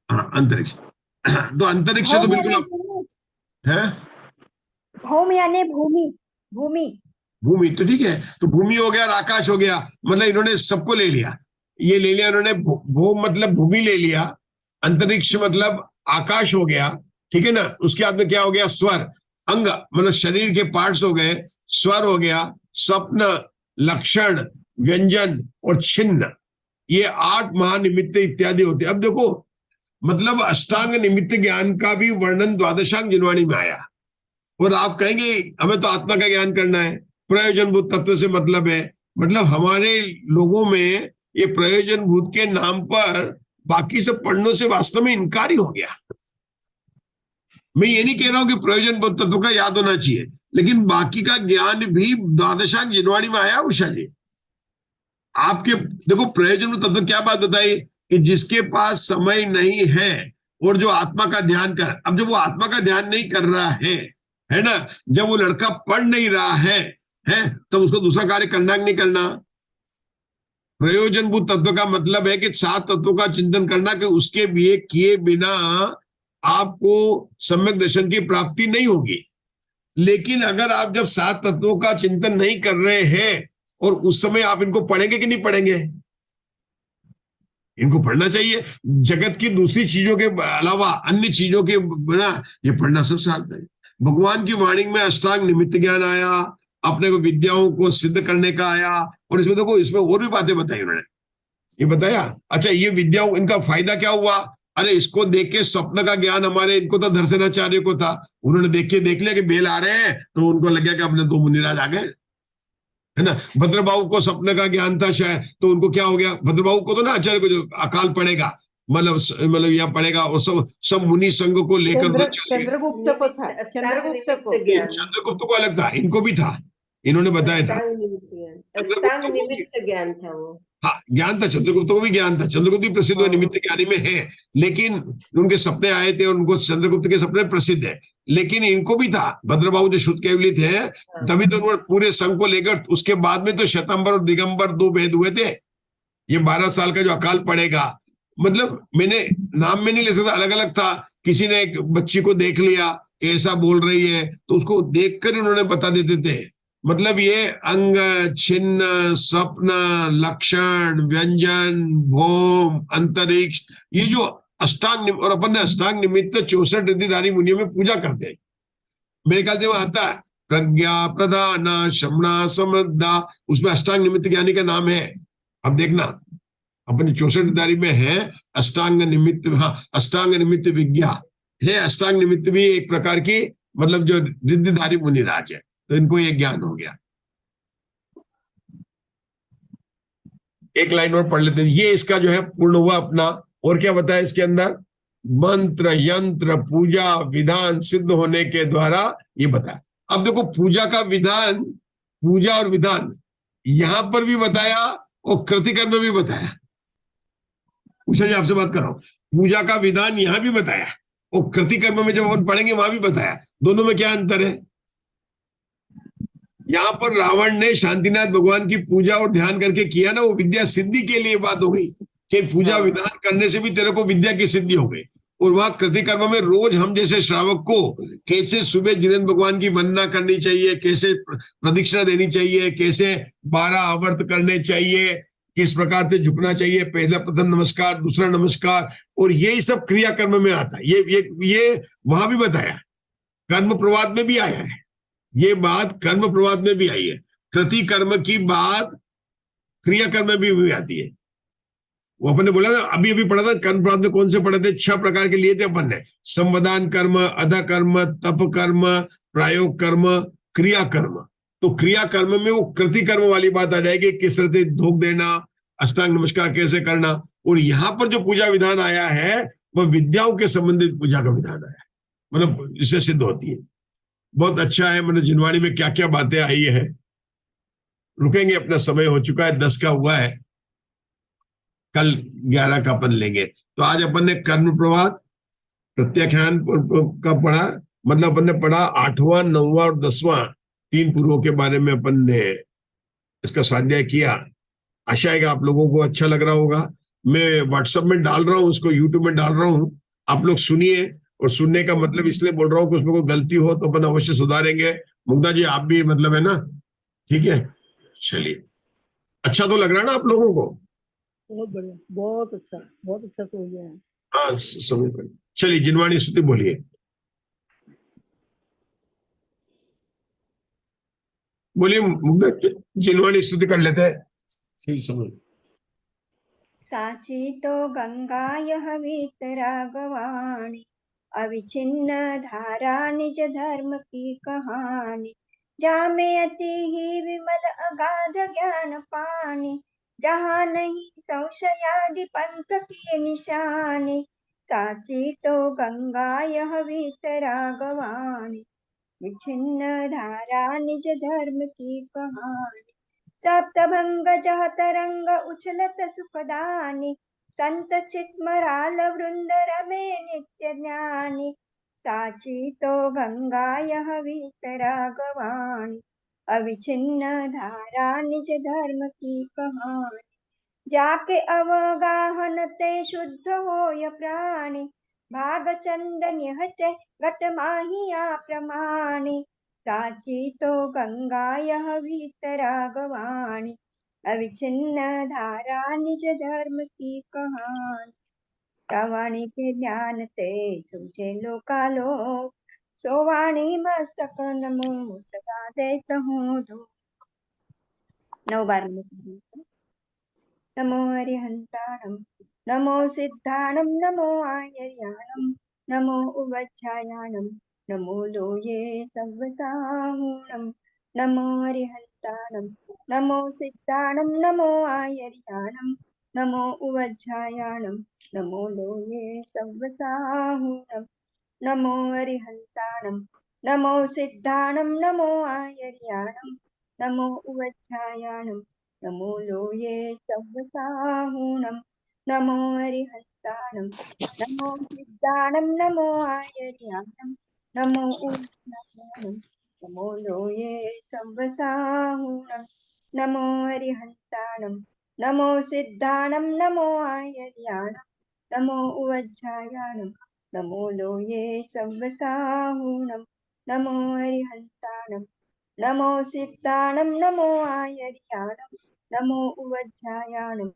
हाँ, अंतरिक्ष। तो अंतरिक्ष तो भूम बिल्कुल यानी आप भूमि, है। भूम यानी भूमि, भूमि। भूमि तो ठीक है, तो भूमि हो गया और आकाश हो गया, मतलब इन्होंने सबको ले लिया। ये ले लिया इन्होंने, भूम मतलब भूमि ले लिया, अंतरिक्ष मतलब आकाश हो गया, ठीक है ना। उसके बाद में क्या हो गया? स्वर, अंग मतलब शरीर के पार्ट्स हो गए, स्वर हो गया, स्वप्न, लक्षण, व्यंजन और छिन्न, ये 8 महानिमित्त इत्यादि होते। अब देखो, मतलब अष्टांग निमित्त ज्ञान का भी वर्णन द्वादशांग जिनवाणी में आया। और आप कहेंगे हमें तो आत्मा का ज्ञान करना है, प्रयोजनभूत तत्व से मतलब है। मतलब हमारे लोगों में ये प्रयोजनभूत के नाम पर बाकी सब पढ़नों से वास्तव में इनकार ही हो गया। मैं ये नहीं कह रहा हूं कि प्रयोजनभूत तत्व का याद होना चाहिए, लेकिन बाकी का ज्ञान भी द्वादशांग जिनवाणी में आया। उषा जी, आपके देखो प्रयोजनभूत तत्व क्या बात बताई कि जिसके पास समय नहीं है और जो आत्मा का ध्यान कर। अब जब वो आत्मा का ध्यान नहीं कर रहा है ना, जब वो लड़का पढ़ नहीं रहा है तो उसको दूसरा कार्य करना कि नहीं करना? प्रयोजनभूत तत्व का मतलब है कि 7 तत्वों का चिंतन करना, कि उसके भी किए बिना आपको सम्यक दर्शन की प्राप्ति नहीं होगी। लेकिन अगर आप जब 7 तत्वों का चिंतन नहीं कर रहे हैं और उस समय आप इनको पढ़ेंगे कि नहीं पढ़ेंगे? इनको पढ़ना चाहिए। जगत की दूसरी चीजों के अलावा अन्य चीजों के बिना ये पढ़ना सब सार्थक है। भगवान की वाणी में अष्टांग निमित्त ज्ञान आया, अपने को विद्याओं को सिद्ध करने का आया, और इसमें देखो इसमें और भी बातें बताई उन्होंने। ये बताया, अच्छा ये विद्याओं, इनका फायदा क्या हुआ? अरे इसको देख के स्वप्न का ज्ञान हमारे, इनको तो दर्शनाचार्य को था, उन्होंने देख लिया कि बेल आ रहे हैं, तो उनको लग गया कि अपने 2 मुनिराज आ गए, है ना। भद्रबाहु को सपने का ज्ञान था शायद, तो उनको क्या हो गया? भद्रबाहु को तो ना आचार्य को जो अकाल पड़ेगा, मतलब यहाँ पड़ेगा, और सब मुनि संघ को लेकर उधर चले गए। चंद्रगुप्त को था, चंद्रगुप्त को। चंद्रगुप्त को अलग था, इनको भी था, इन्होंने बताया था। अष्टांग निमित्त ज्ञान, अष्टांग निमित्त ज्ञान था वो। हाँ, ज्ञान था, चंद्रगुप्त को भी ज्ञान था। चंद्रगुप्त भी प्रसिद्ध हुए निमित्त ज्ञानी में है, लेकिन उनके सपने आए थे और उनको चंद्रगुप्त के सपने प्रसिद्ध है। लेकिन इनको भी था, भद्रबाहु जो शुद्ध केवली थे, तभी तो उन्होंने पूरे संघ को लेकर, उसके बाद में तो श्वेतांबर और दिगंबर 2 भेद हुए थे। ये 12 साल का जो अकाल पड़ेगा, मतलब मैंने नाम में नहीं ले सकता, अलग अलग था। किसी ने एक बच्ची को देख लिया ऐसा बोल रही है, तो उसको देखकर उन्होंने बता देते थे। मतलब ये अंग, छिन्न, स्वप्न, लक्षण, व्यंजन, भौम, अंतरिक्ष, ये जो और अपन ने अष्टांग निमित्त 64 रिद्धिधारी मुनियों में पूजा करते हैं। मेरे ख्याल से वो आता है प्रज्ञा प्रधान शमना समृद्धा, उसमें अष्टांग निमित्त ज्ञानी का नाम है। अब देखना अपनी 64 रिद्धिधारी में है अष्टांग निमित्त, हाँ अष्टांग निमित्त विज्ञा है। अष्टांग निमित्त भी एक प्रकार की मतलब जो रिद्धिधारी मुनिराज है, तो इनको ये ज्ञान हो गया। एक लाइन और पढ़ लेते हैं, ये इसका जो है पूर्ण हुआ अपना। और क्या बताया इसके अंदर, मंत्र यंत्र पूजा विधान सिद्ध होने के द्वारा ये बताया। अब देखो पूजा का विधान, पूजा और विधान यहां पर भी बताया और कृतिकर्म में भी बताया। पूछा जी आपसे बात कर रहा हूं, पूजा का विधान यहां भी बताया और कृतिकर्म में जब अपन पढ़ेंगे वहां भी बताया। दोनों में क्या अंतर है? यहां पर रावण ने शांतिनाथ भगवान की पूजा और ध्यान करके किया ना, वो विद्या सिद्धि के लिए बात हो गई कि पूजा विधान करने से भी तेरे को विद्या की सिद्धि हो गई। और वहां कृतिकर्म में रोज हम जैसे श्रावक को कैसे सुबह जिनेन्द्र भगवान की वंदना करनी चाहिए, कैसे प्रदक्षिणा देनी चाहिए, कैसे 12 आवर्त करने चाहिए, किस प्रकार से झुकना चाहिए, पहला प्रथम नमस्कार, दूसरा नमस्कार, और यही सब क्रियाकर्म में आता है। ये वहां भी बताया, कर्म प्रवाद में भी आया है ये बात, कर्म प्रवाद में भी आई है। कृति कर्म की बात क्रियाकर्म में भी आती है। वो अपन ने बोला ना, अभी अभी पढ़ा था कर्म प्रवाद में, कौन से पढ़े थे? 6 प्रकार के लिए थे अपन ने, संवदान कर्म, अध कर्म, तप कर्म, प्रायोग कर्म, क्रिया कर्म। तो क्रिया कर्म में वो कृति कर्म वाली बात आ जाएगी, किस तरह से धूप देना, अष्टांग नमस्कार कैसे करना। और यहां पर जो पूजा विधान आया है वह विद्याओं के संबंधित पूजा का विधान आया है, मतलब इससे सिद्ध होती है। बहुत अच्छा है, मतलब जिनवाणी में क्या क्या बातें आई है। रुकेंगे, अपना समय हो चुका है, 10 का हुआ है, कल 11 का अपन लेंगे। तो आज अपन ने कर्म प्रवाद प्रत्याख्यान का पढ़ा, मतलब अपन ने पढ़ा 8वां 9वां और 10वां 3 पूर्वों के बारे में अपन ने इसका स्वाध्याय किया। आशा है कि आप लोगों को अच्छा लग रहा होगा। मैं व्हाट्सएप में डाल रहा हूँ, उसको यूट्यूब में डाल रहा हूँ, आप लोग सुनिए। और सुनने का मतलब इसलिए बोल रहा हूँ कि उसमें कोई गलती हो तो अपन अवश्य सुधारेंगे। मुग्धा जी आप भी मतलब है ना, ठीक है? चलिए, अच्छा तो लग रहा है ना आप लोगों को? बहुत बढ़िया, बहुत अच्छा से हो गया है। हाँ समझ गए। चलिए जिनवाणी स्तुति बोलिए, बोलिए मुग्धा, जिनवाणी स्तुति कर लेते हैं। ठीक समझ। साची तो गंगा यह वीतरागवाणी, अविच्छिन्न धारा निज धर्म की कहानी। जामे अति ही विमल अगाध ज्ञान पानी, जहाँ नहीं संशयादि पंथ की निशानी। साची तो गंगा यह वीतरागवाणी, विच्छिन्न धारा निज धर्म की कहानी। सप्तभंग जह तरंग उछलत सुखदानी, संत चित्मराल वृंद रमे नित्य ज्ञानी। साची तो गंगा यह वीतरागवाणी, अविच्छिन्न धारा निज धर्म की कहानी। जाके अवगाहन ते शुद्ध होय प्राणी, भाग चंदन यह घट माहिया प्रमाणी। साची तो गंगा यह वीतरागवाणी, अविच्छिन्न धारा निज धर्म की कहानी। श्रवणी के ज्ञान ते सूझे लोकालोक, सो वाणी मस्तक नमो सदा देत हूँ धूप। 9 बार नमो नमो हरिहंताणं, नमो सिद्धाणं, नमो आयर्याणं, नमो उवज्झायाणं, नमो लोये सव्वसाहूणं। नमो हरिहंताणं, नमो सिद्धाणं, नमो आयर्याणं, नमो उवज्झायाणं, नमो लोये सव्वसाहूणं। नमो हरिहंताणं, नमो सिद्धाणं, नमो आयर्याणं, नमो उवज्झायाणं, नमो लोये सव्वसाहूणं। नमो हरिहंताणं, नमो सिद्धाणं, नमो आयर्याणं, नमो उवज्झायाणं, नमो लोये सव्वसाहूणं। नमो हरिहंताणं, नमो सिद्धाणं, नमो आयर्याणं, नमो उवज्झायाणं, नमो लोये सव्वसाहूणं। नमो हरिहंताणं, नमो सिद्धाणं, नमो आयर्याणं, नमो उवज्झायाणं,